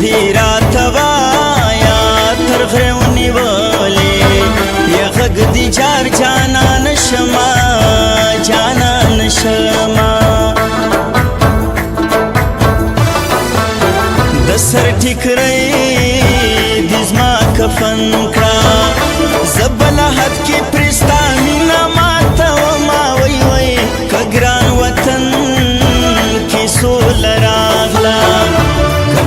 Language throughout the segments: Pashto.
دې راته وایه تر غره ونیولې یا غږ دې جار جانان شمه جانان شمه د سر ټیکری دې زما کفن کړه زه بله حد کې پرې ستا مینه ماته ومه وی وی که ګران وطن کې سوله راغله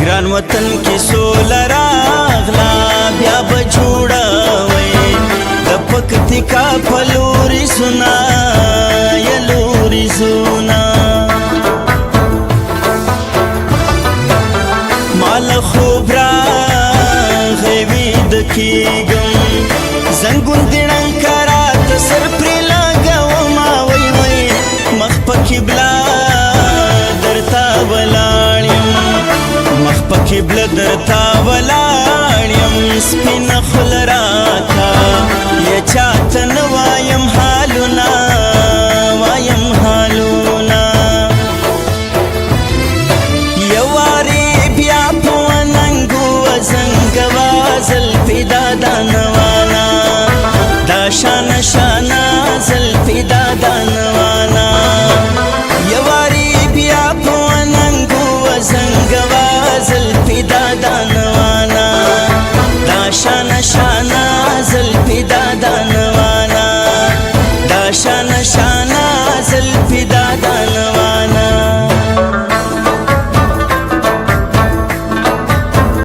ګران وطن کې سوله راغله بیا به جوړوئ د پکتیکا په لورې زونه یا لورې زونه ما له خوب راغی ویده کېږم زنګون دې ړنګه راته سر پرې لګومه وی وی مخ په قبله درته ولاړ یم مخ په قبله درته ولاړ یم سپینه خوله